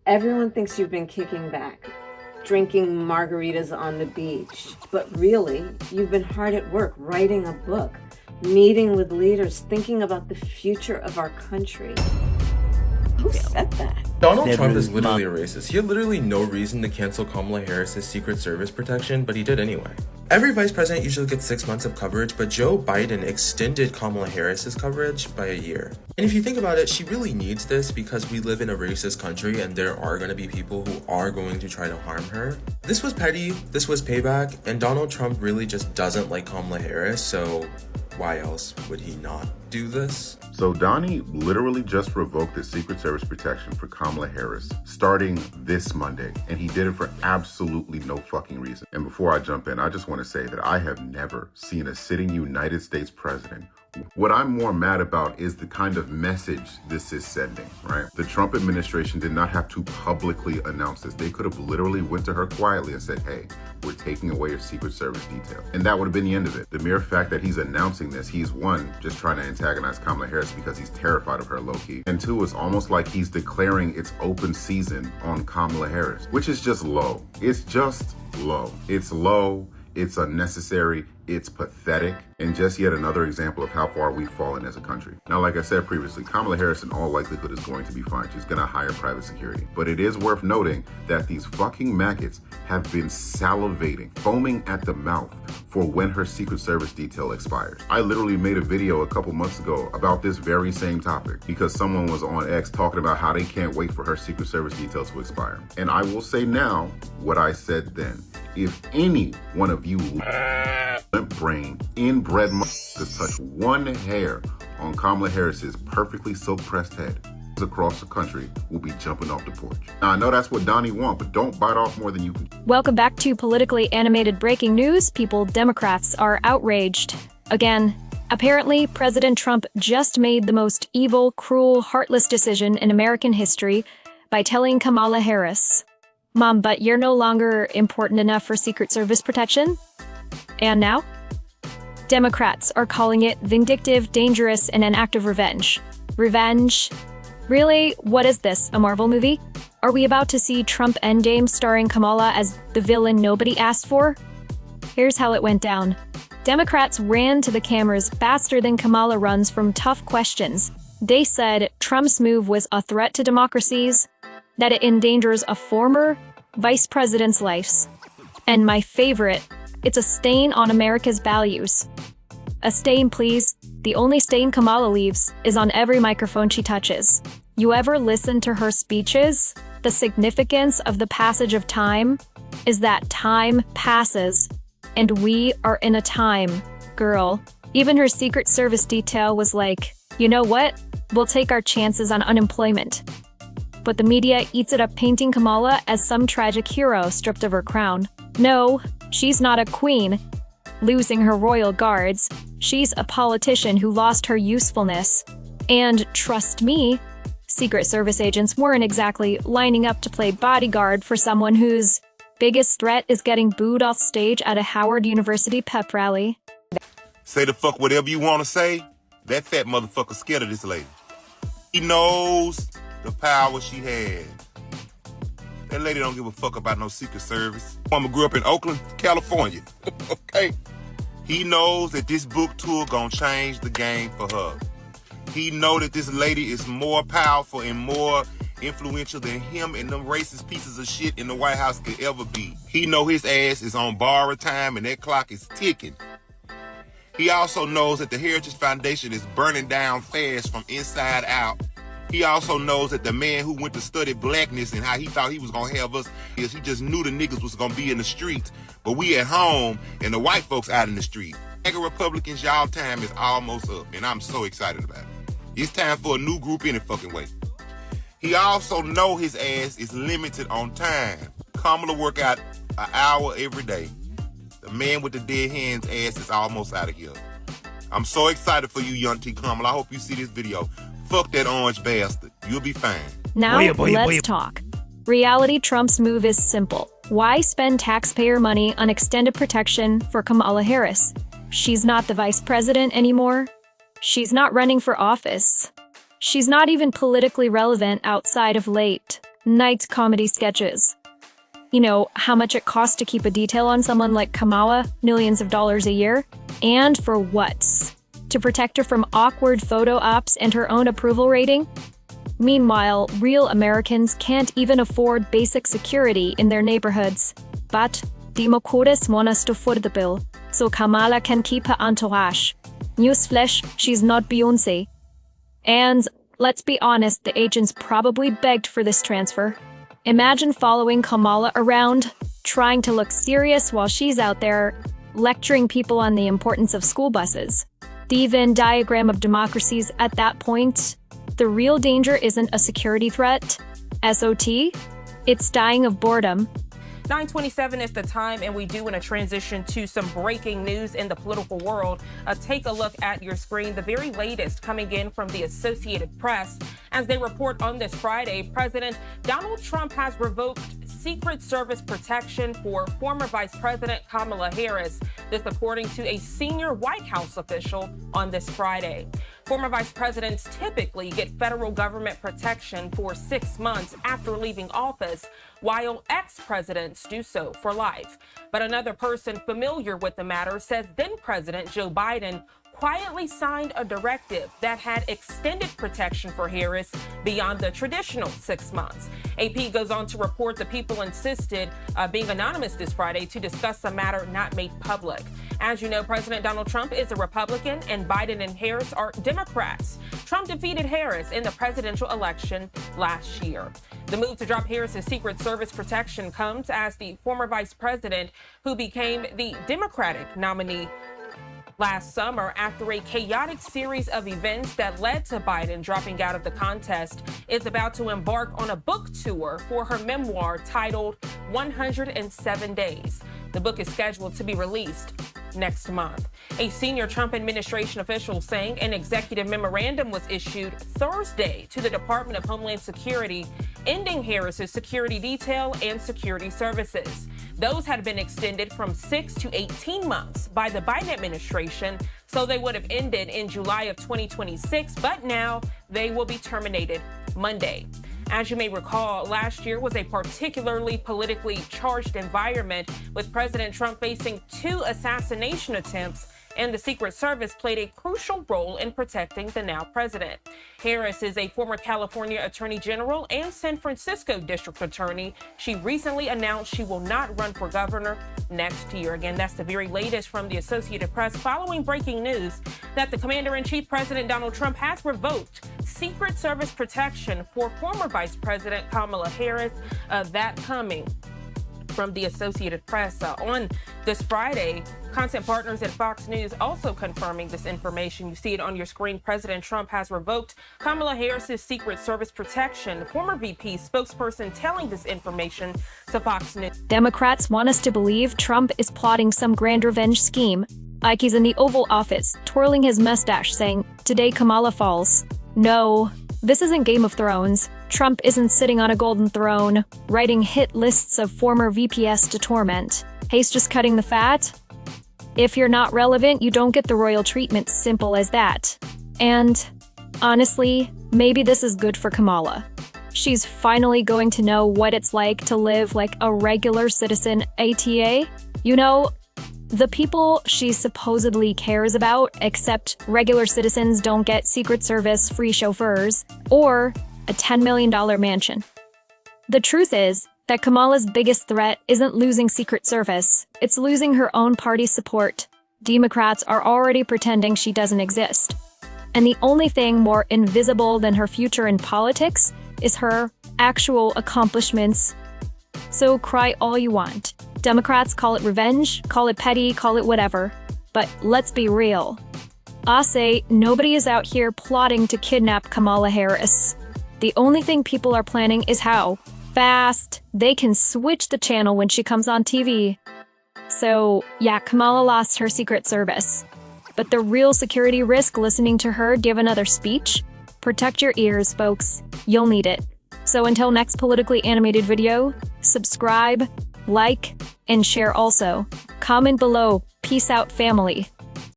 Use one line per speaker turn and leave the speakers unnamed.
Everyone thinks you've been kicking back, drinking margaritas on the beach, but really, you've been hard at work writing a book, meeting with leaders, thinking about the future of our country. Who said that?
Donald Trump is literally a racist. He had literally no reason to cancel Kamala Harris's Secret Service protection, but he did anyway. Every vice president usually gets 6 months of coverage, but Joe Biden extended Kamala Harris's coverage by a year. And if you think about it, she really needs this because we live in a racist country and there are going to be people who are going to try to harm her. This was petty, this was payback, and Donald Trump really just doesn't like Kamala Harris, so why else would he not do this?
So Donnie literally just revoked the Secret Service protection for Kamala Harris starting this Monday, and he did it for absolutely no fucking reason. And before I jump in, I just want to say that I have never seen a sitting United States president. What I'm more mad about is the kind of message this is sending, right? The Trump administration did not have to publicly announce this. They could have literally went to her quietly and said, hey, we're taking away your Secret Service detail. And that would have been the end of it. The mere fact that he's announcing this, he's one, just trying to antagonize Kamala Harris because he's terrified of her low-key. And two, it's almost like he's declaring it's open season on Kamala Harris, which is just low. It's just low. It's low. It's unnecessary. It's pathetic, and just yet another example of how far we've fallen as a country. Now, like I said previously, Kamala Harris in all likelihood is going to be fine. She's gonna hire private security. But it is worth noting that these fucking maggots have been salivating, foaming at the mouth for when her Secret Service detail expires. I literally made a video a couple months ago about this very same topic because someone was on X talking about how they can't wait for her Secret Service detail to expire. And I will say now what I said then. If any one of you brain inbred could touch one hair on Kamala Harris's perfectly soaked pressed head across the country will be jumping off the porch. Now I know that's what Donnie wants, but don't bite off more than you can.
Welcome back to politically animated breaking news. Democrats are outraged. Again, apparently President Trump just made the most evil, cruel, heartless decision in American history by telling Kamala Harris, Mom, but you're no longer important enough for Secret Service protection? And now? Democrats are calling it vindictive, dangerous, and an act of revenge. Revenge? Really? What is this, a Marvel movie? Are we about to see Trump Endgame starring Kamala as the villain nobody asked for? Here's how it went down. Democrats ran to the cameras faster than Kamala runs from tough questions. They said Trump's move was a threat to democracies, that it endangers a former vice president's life, and my favorite, it's a stain on America's values. A stain, please. The only stain Kamala leaves is on every microphone she touches. You ever listen to her speeches? The significance of the passage of time is that time passes, and we are in a time, girl. Even her Secret Service detail was like, you know what? We'll take our chances on unemployment. But the media eats it up, painting Kamala as some tragic hero stripped of her crown. No, she's not a queen, losing her royal guards. She's a politician who lost her usefulness. And trust me, Secret Service agents weren't exactly lining up to play bodyguard for someone whose biggest threat is getting booed off stage at a Howard University pep rally.
Say the fuck whatever you want to say. That fat motherfucker scared of this lady. He knows the power she had. That lady don't give a fuck about no Secret Service. Mama grew up in Oakland, California. Okay? He knows that this book tour gonna change the game for her. He know that this lady is more powerful and more influential than him and them racist pieces of shit in the White House could ever be. He know his ass is on borrowed time and that clock is ticking. He also knows that the Heritage Foundation is burning down fast from inside out. He also knows that the man who went to study blackness and how he thought he was gonna have us is he just knew the niggas was gonna be in the streets, but we at home and the white folks out in the street. Republicans, y'all time is almost up, and I'm so excited about it. It's time for a new group any fucking way. He also know his ass is limited on time. Kamala work out an hour every day. The man with the dead hands ass is almost out of here. I'm so excited for you, young T. Kamala. I hope you see this video. Fuck that orange bastard. You'll be fine.
Now, let's talk. Reality Trump's move is simple. Why spend taxpayer money on extended protection for Kamala Harris? She's not the vice president anymore. She's not running for office. She's not even politically relevant outside of late night comedy sketches. You know, how much it costs to keep a detail on someone like Kamala, millions of dollars a year? And for what? To protect her from awkward photo ops and her own approval rating? Meanwhile, real Americans can't even afford basic security in their neighborhoods. But Democrats want us to foot the bill, so Kamala can keep her entourage. Newsflash, she's not Beyoncé. And let's be honest, the agents probably begged for this transfer. Imagine following Kamala around, trying to look serious while she's out there lecturing people on the importance of school buses. The Venn diagram of democracies at that point. The real danger isn't a security threat, SOT, it's dying of boredom.
9:27 is the time, and we do want to transition to some breaking news in the political world. Take a look at your screen. The very latest coming in from the Associated Press. As they report on this Friday, President Donald Trump has revoked Secret Service protection for former Vice President Kamala Harris. This according to a senior White House official on this Friday. Former vice presidents typically get federal government protection for 6 months after leaving office, while ex-presidents do so for life. But another person familiar with the matter says then-President Joe Biden quietly signed a directive that had extended protection for Harris beyond the traditional 6 months. AP goes on to report the people insisted being anonymous this Friday to discuss a matter not made public. As you know, President Donald Trump is a Republican and Biden and Harris are Democrats. Trump defeated Harris in the presidential election last year. The move to drop Harris's Secret Service protection comes as the former vice president, who became the Democratic nominee last summer after a chaotic series of events that led to Biden dropping out of the contest, is about to embark on a book tour for her memoir titled 107 Days. The book is scheduled to be released next month. A senior Trump administration official saying an executive memorandum was issued Thursday to the Department of Homeland Security, ending Harris's security detail and security services. Those had been extended from 6 to 18 months by the Biden administration, so they would have ended in July of 2026, but now they will be terminated Monday. As you may recall, last year was a particularly politically charged environment, with President Trump facing 2 assassination attempts, and the Secret Service played a crucial role in protecting the now president. Harris is a former California Attorney General and San Francisco District Attorney. She recently announced she will not run for governor next year. Again, that's the very latest from the Associated Press following breaking news that the Commander-in-Chief, President Donald Trump, has revoked Secret Service protection for former Vice President Kamala Harris. That coming from the Associated Press on this Friday. Content partners at Fox News also confirming this information. You see it on your screen. President Trump has revoked Kamala Harris's Secret Service protection. Former VP spokesperson telling this information to Fox News.
Democrats want us to believe Trump is plotting some grand revenge scheme. Like he's in the Oval Office, twirling his mustache, saying, "Today Kamala falls." No, this isn't Game of Thrones. Trump isn't sitting on a golden throne, writing hit lists of former VPs to torment. He's just cutting the fat. If you're not relevant, you don't get the royal treatment, simple as that. And honestly, maybe this is good for Kamala. She's finally going to know what it's like to live like a regular citizen, aka, you know, the people she supposedly cares about, except regular citizens don't get Secret Service free chauffeurs or a $10 million mansion. The truth is that Kamala's biggest threat isn't losing Secret Service, it's losing her own party's support. Democrats are already pretending she doesn't exist. And the only thing more invisible than her future in politics is her actual accomplishments. So cry all you want. Democrats call it revenge, call it petty, call it whatever. But let's be real. I say nobody is out here plotting to kidnap Kamala Harris. The only thing people are planning is how fast they can switch the channel when she comes on TV. So, yeah, Kamala lost her Secret Service. But the real security risk listening to her give another speech? Protect your ears, folks. You'll need it. So until next politically animated video, subscribe, like, and share also. Comment below. Peace out, family.